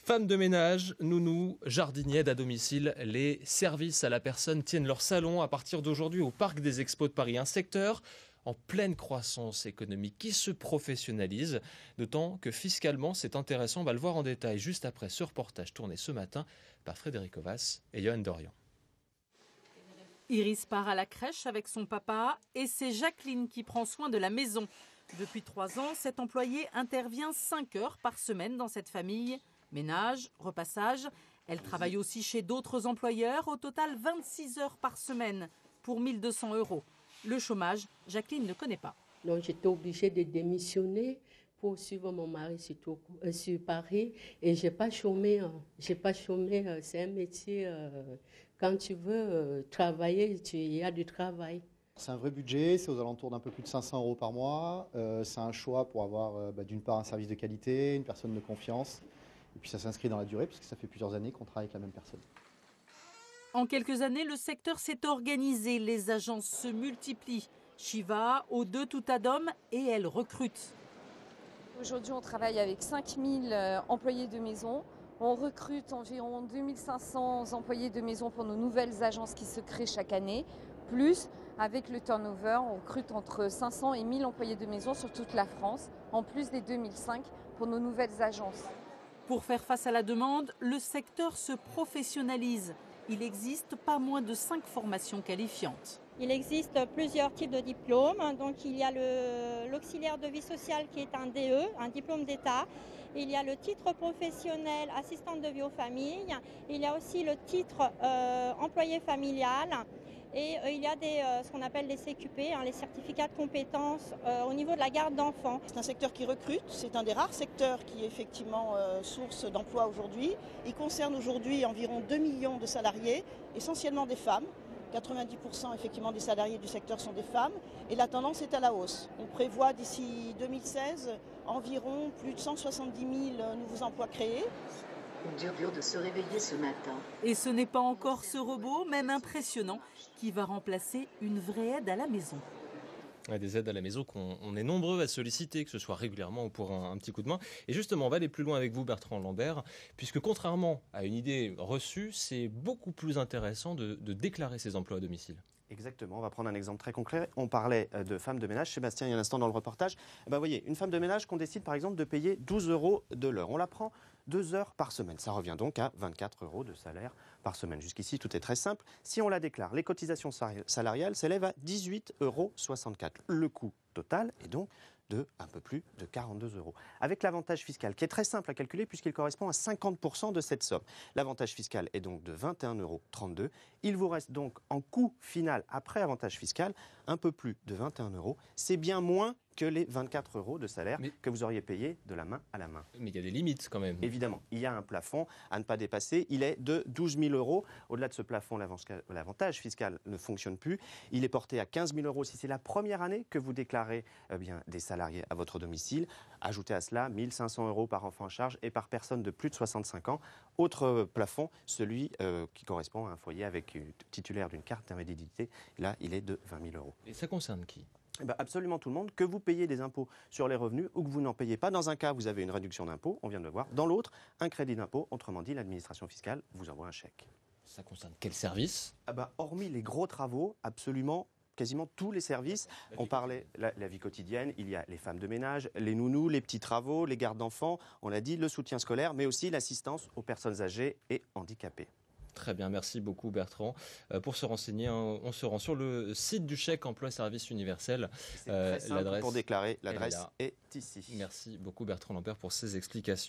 Femmes de ménage, nounous, jardiniers à domicile, les services à la personne tiennent leur salon à partir d'aujourd'hui au Parc des Expos de Paris. Un secteur en pleine croissance économique qui se professionnalise, d'autant que fiscalement c'est intéressant. On va le voir en détail juste après ce reportage tourné ce matin par Frédéric Ovas et Johan Dorian. Iris part à la crèche avec son papa et c'est Jacqueline qui prend soin de la maison. Depuis 3 ans, cette employée intervient 5 heures par semaine dans cette famille. Ménage, repassage. Elle travaille aussi chez d'autres employeurs. Au total, 26 heures par semaine pour 1 200 €. Le chômage, Jacqueline ne connaît pas. Donc j'étais obligée de démissionner pour suivre mon mari sur Paris. Et j'ai pas chômé. C'est un métier, quand tu veux travailler, il y a du travail. C'est un vrai budget, c'est aux alentours d'un peu plus de 500 € par mois. C'est un choix pour avoir d'une part un service de qualité, une personne de confiance. Et puis ça s'inscrit dans la durée puisque ça fait plusieurs années qu'on travaille avec la même personne. En quelques années, le secteur s'est organisé. Les agences se multiplient. Shiva, O2, Toutadom et elle recrute. Aujourd'hui, on travaille avec 5000 employés de maison. On recrute environ 2500 employés de maison pour nos nouvelles agences qui se créent chaque année. Plus, avec le turnover, on recrute entre 500 et 1000 employés de maison sur toute la France, en plus des 2005 pour nos nouvelles agences. Pour faire face à la demande, le secteur se professionnalise. Il existe pas moins de 5 formations qualifiantes. Il existe plusieurs types de diplômes. Donc il y a l'auxiliaire de vie sociale qui est un DE, un diplôme d'État. Il y a le titre professionnel assistante de vie aux familles. Il y a aussi le titre employé familial. Et il y a ce qu'on appelle les CQP, les certificats de compétences au niveau de la garde d'enfants. C'est un secteur qui recrute, c'est un des rares secteurs qui est effectivement source d'emploi aujourd'hui. Il concerne aujourd'hui environ 2 millions de salariés, essentiellement des femmes. 90% effectivement des salariés du secteur sont des femmes et la tendance est à la hausse. On prévoit d'ici 2016 environ plus de 170 000 nouveaux emplois créés. Dur de se réveiller ce matin. Et ce n'est pas encore ce robot, même impressionnant, qui va remplacer une vraie aide à la maison. Des aides à la maison qu'on est nombreux à solliciter, que ce soit régulièrement ou pour un petit coup de main. Et justement, on va aller plus loin avec vous, Bertrand Lambert, puisque contrairement à une idée reçue, c'est beaucoup plus intéressant de déclarer ses emplois à domicile. Exactement, on va prendre un exemple très concret. On parlait de femmes de ménage, Sébastien, il y a un instant dans le reportage. Vous voyez, une femme de ménage qu'on décide par exemple de payer 12 € de l'heure. On la prend 2 heures par semaine. Ça revient donc à 24 € de salaire par semaine. Jusqu'ici, tout est très simple. Si on la déclare, les cotisations salariales s'élèvent à 18,64 €. Le coût total est donc de un peu plus de 42 €. Avec l'avantage fiscal, qui est très simple à calculer puisqu'il correspond à 50% de cette somme. L'avantage fiscal est donc de 21,32 €. Il vous reste donc en coût final, après avantage fiscal, un peu plus de 21 €. C'est bien moins que les 24 € de salaire que vous auriez payé de la main à la main. Mais il y a des limites quand même. Évidemment, il y a un plafond à ne pas dépasser. Il est de 12 000 €. Au-delà de ce plafond, l'avantage fiscal ne fonctionne plus. Il est porté à 15 000 € si c'est la première année que vous déclarez des salariés à votre domicile. Ajoutez à cela 1 500 € par enfant en charge et par personne de plus de 65 ans. Autre plafond, celui qui correspond à un foyer avec titulaire d'une carte d'invalidité. Là, il est de 20 000 €. Et ça concerne qui ? Absolument tout le monde, que vous payez des impôts sur les revenus ou que vous n'en payez pas. Dans un cas, vous avez une réduction d'impôt, on vient de le voir. Dans l'autre, un crédit d'impôt, autrement dit, l'administration fiscale vous envoie un chèque. Ça concerne quel service ? Hormis les gros travaux, absolument quasiment tous les services. On parlait la vie quotidienne, il y a les femmes de ménage, les nounous, les petits travaux, les gardes d'enfants, on l'a dit, le soutien scolaire, mais aussi l'assistance aux personnes âgées et handicapées. Très bien, merci beaucoup Bertrand. Pour se renseigner, on se rend sur le site du chèque emploi service universel. C'est très simple pour déclarer, l'adresse est ici. Merci beaucoup Bertrand Lambert pour ces explications.